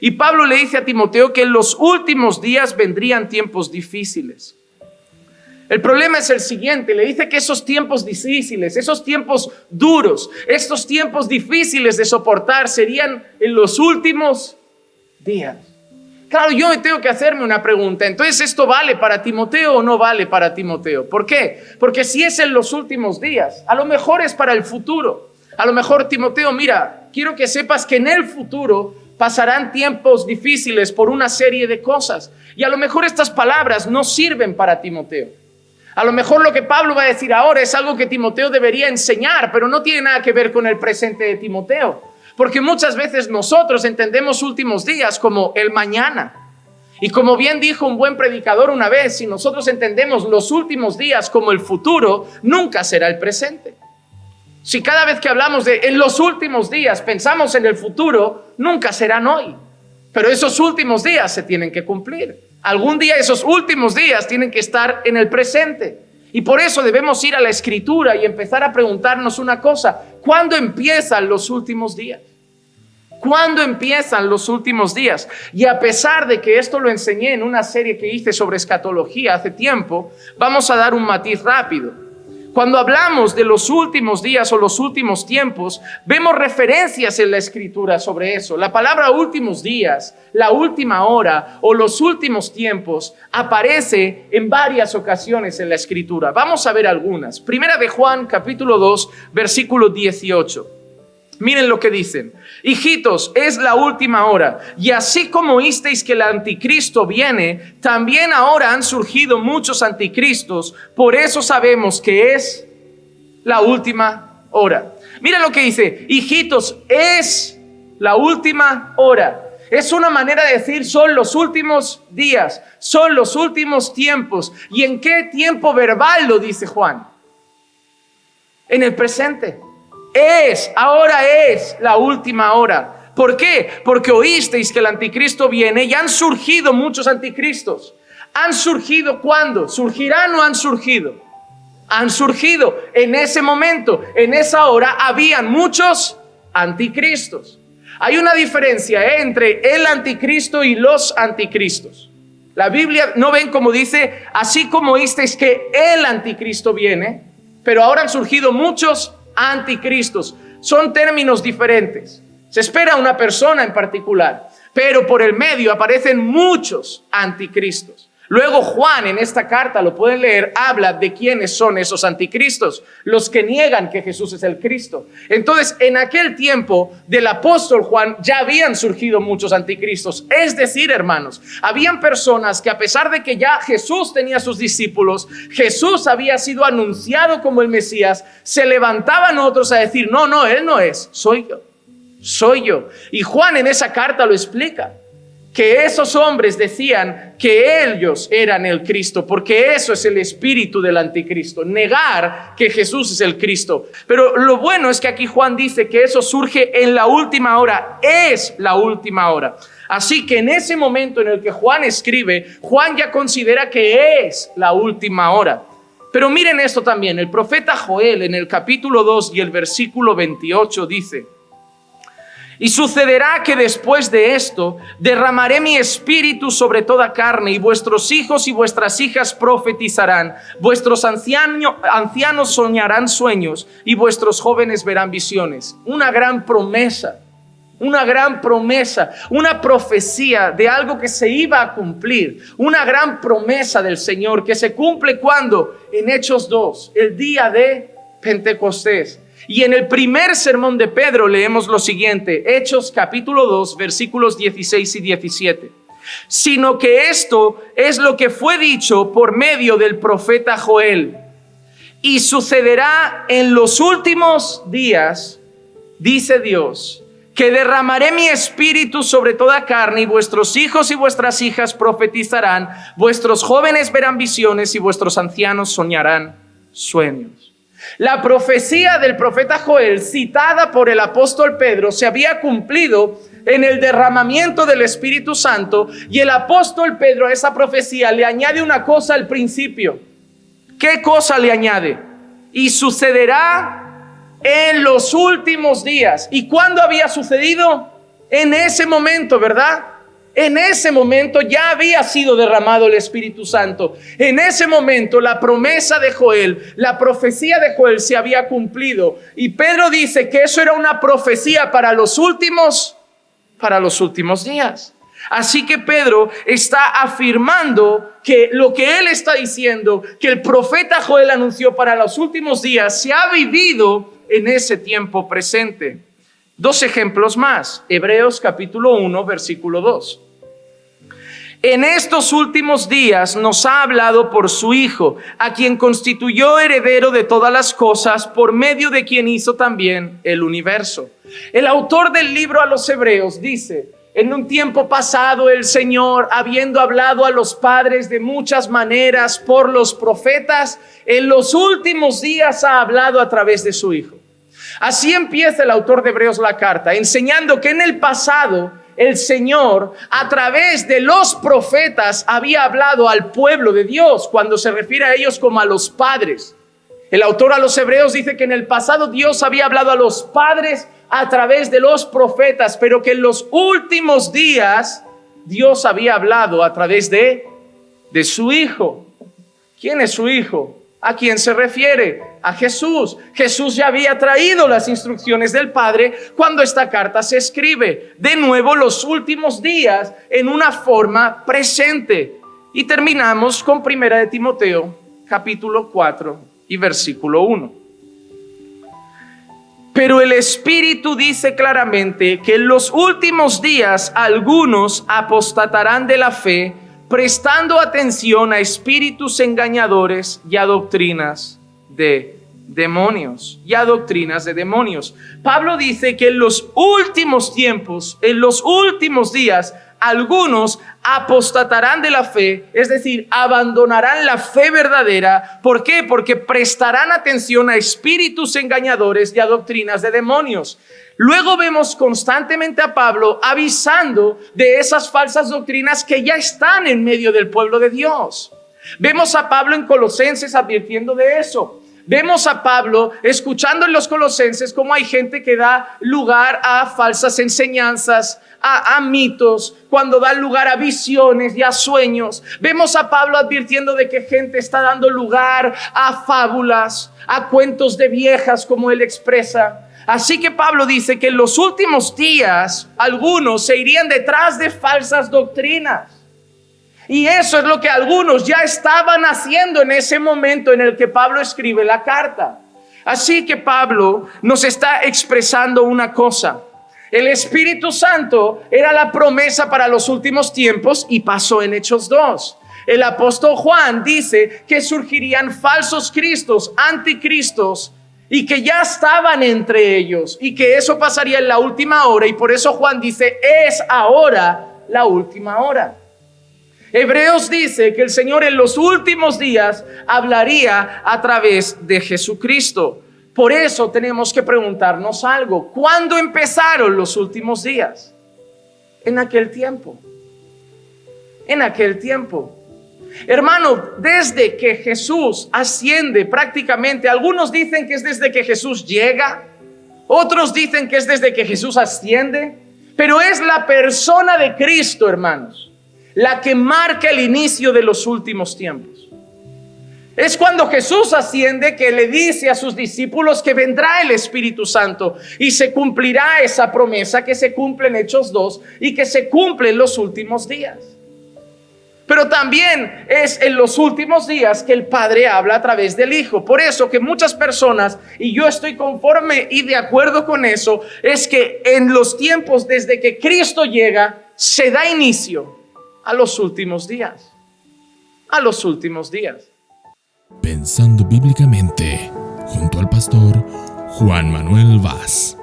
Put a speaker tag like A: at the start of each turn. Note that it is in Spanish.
A: Y Pablo le dice a Timoteo que en los últimos días vendrían tiempos difíciles. El problema es el siguiente, le dice que esos tiempos difíciles, esos tiempos duros, estos tiempos difíciles de soportar serían en los últimos días. Claro, yo tengo que hacerme una pregunta, entonces, ¿esto vale para Timoteo o no vale para Timoteo? ¿Por qué? Porque si es en los últimos días, a lo mejor es para el futuro. A lo mejor, Timoteo, mira, quiero que sepas que en el futuro pasarán tiempos difíciles por una serie de cosas. Y a lo mejor estas palabras no sirven para Timoteo. A lo mejor lo que Pablo va a decir ahora es algo que Timoteo debería enseñar, pero no tiene nada que ver con el presente de Timoteo. Porque muchas veces nosotros entendemos últimos días como el mañana. Y como bien dijo un buen predicador una vez, si nosotros entendemos los últimos días como el futuro, nunca será el presente. Si cada vez que hablamos de en los últimos días pensamos en el futuro, nunca serán hoy. Pero esos últimos días se tienen que cumplir. Algún día esos últimos días tienen que estar en el presente. Y por eso debemos ir a la Escritura y empezar a preguntarnos una cosa. ¿Cuándo empiezan los últimos días? ¿Cuándo empiezan los últimos días? Y a pesar de que esto lo enseñé en una serie que hice sobre escatología hace tiempo, vamos a dar un matiz rápido. Cuando hablamos de los últimos días o los últimos tiempos, vemos referencias en la Escritura sobre eso. La palabra últimos días, la última hora o los últimos tiempos aparece en varias ocasiones en la Escritura. Vamos a ver algunas. Primera de Juan, capítulo 2, versículo 18. Miren lo que dicen. Hijitos, es la última hora, y así como oísteis que el anticristo viene, también ahora han surgido muchos anticristos, por eso sabemos que es la última hora. Miren lo que dice, hijitos, es la última hora. Es una manera de decir, son los últimos días, son los últimos tiempos. ¿Y en qué tiempo verbal lo dice Juan? En el presente. Ahora es la última hora. ¿Por qué? Porque oísteis que el anticristo viene y han surgido muchos anticristos. ¿Han surgido cuándo? ¿Surgirán o han surgido? Han surgido. En ese momento, en esa hora, habían muchos anticristos. Hay una diferencia entre el anticristo y los anticristos. La Biblia, ¿no ven cómo dice? Así como oísteis que el anticristo viene, pero ahora han surgido muchos anticristos. Son términos diferentes. Se espera una persona en particular, pero por el medio aparecen muchos anticristos. Luego Juan en esta carta, lo pueden leer, habla de quiénes son esos anticristos, los que niegan que Jesús es el Cristo. Entonces, en aquel tiempo del apóstol Juan ya habían surgido muchos anticristos. Es decir, hermanos, habían personas que a pesar de que ya Jesús tenía sus discípulos, Jesús había sido anunciado como el Mesías, se levantaban otros a decir, no, él no es, soy yo. Y Juan en esa carta lo explica. Que esos hombres decían que ellos eran el Cristo, porque eso es el espíritu del anticristo, negar que Jesús es el Cristo. Pero lo bueno es que aquí Juan dice que eso surge en la última hora, es la última hora. Así que en ese momento en el que Juan escribe, Juan ya considera que es la última hora. Pero miren esto también, el profeta Joel en el capítulo 2 y el versículo 28 dice: y sucederá que después de esto derramaré mi espíritu sobre toda carne, y vuestros hijos y vuestras hijas profetizarán, vuestros ancianos soñarán sueños, y vuestros jóvenes verán visiones. Una gran promesa, una profecía de algo que se iba a cumplir, una gran promesa del Señor que se cumple cuando en Hechos 2, el día de Pentecostés. Y en el primer sermón de Pedro leemos lo siguiente, Hechos capítulo 2, versículos 16 y 17. Sino que esto es lo que fue dicho por medio del profeta Joel. Y sucederá en los últimos días, dice Dios, que derramaré mi espíritu sobre toda carne, y vuestros hijos y vuestras hijas profetizarán, vuestros jóvenes verán visiones y vuestros ancianos soñarán sueños. La profecía del profeta Joel, citada por el apóstol Pedro, se había cumplido en el derramamiento del Espíritu Santo, y el apóstol Pedro a esa profecía le añade una cosa al principio. ¿Qué cosa le añade? Y sucederá en los últimos días. ¿Y cuándo había sucedido? En ese momento, ¿verdad? En ese momento ya había sido derramado el Espíritu Santo. En ese momento la promesa de Joel, la profecía de Joel se había cumplido. Y Pedro dice que eso era una profecía para los últimos días. Así que Pedro está afirmando que lo que él está diciendo, que el profeta Joel anunció para los últimos días, se ha vivido en ese tiempo presente. 2 ejemplos más. Hebreos capítulo 1, versículo 2. En estos últimos días nos ha hablado por su Hijo, a quien constituyó heredero de todas las cosas, por medio de quien hizo también el universo. El autor del libro a los Hebreos dice: en un tiempo pasado el Señor, habiendo hablado a los padres de muchas maneras por los profetas, en los últimos días ha hablado a través de su Hijo. Así empieza el autor de Hebreos la carta, enseñando que en el pasado el Señor, a través de los profetas, había hablado al pueblo de Dios, cuando se refiere a ellos como a los padres. El autor a los Hebreos dice que en el pasado Dios había hablado a los padres a través de los profetas, pero que en los últimos días Dios había hablado a través de su Hijo. ¿Quién es su Hijo? ¿A quién se refiere? A Jesús. Jesús ya había traído las instrucciones del Padre cuando esta carta se escribe. De nuevo, los últimos días en una forma presente. Y terminamos con 1 de Timoteo, capítulo 4 y versículo 1. Pero el Espíritu dice claramente que en los últimos días algunos apostatarán de la fe, prestando atención a espíritus engañadores y a doctrinas de demonios. Pablo dice que en los últimos tiempos, en los últimos días, algunos apostatarán de la fe, es decir, abandonarán la fe verdadera. ¿Por qué? Porque prestarán atención a espíritus engañadores y a doctrinas de demonios. Luego vemos constantemente a Pablo avisando de esas falsas doctrinas que ya están en medio del pueblo de Dios. Vemos a Pablo en Colosenses advirtiendo de eso. Vemos a Pablo escuchando en los Colosenses cómo hay gente que da lugar a falsas enseñanzas, a mitos, cuando da lugar a visiones y a sueños. Vemos a Pablo advirtiendo de que gente está dando lugar a fábulas, a cuentos de viejas, como él expresa. Así que Pablo dice que en los últimos días algunos se irían detrás de falsas doctrinas. Y eso es lo que algunos ya estaban haciendo en ese momento en el que Pablo escribe la carta. Así que Pablo nos está expresando una cosa. El Espíritu Santo era la promesa para los últimos tiempos y pasó en Hechos 2. El apóstol Juan dice que surgirían falsos cristos, anticristos, y que ya estaban entre ellos y que eso pasaría en la última hora. Y por eso Juan dice: es ahora la última hora. Hebreos dice que el Señor en los últimos días hablaría a través de Jesucristo. Por eso tenemos que preguntarnos algo: ¿cuándo empezaron los últimos días? En aquel tiempo. Hermano, desde que Jesús asciende, prácticamente, algunos dicen que es desde que Jesús llega, otros dicen que es desde que Jesús asciende, pero es la persona de Cristo, hermanos, la que marca el inicio de los últimos tiempos. Es cuando Jesús asciende que le dice a sus discípulos que vendrá el Espíritu Santo y se cumplirá esa promesa que se cumple en Hechos 2 y que se cumple en los últimos días. Pero también es en los últimos días que el Padre habla a través del Hijo. Por eso que muchas personas, y yo estoy conforme y de acuerdo con eso, es que en los tiempos desde que Cristo llega, se da inicio a los últimos días.
B: Pensando bíblicamente, junto al pastor Juan Manuel Vaz.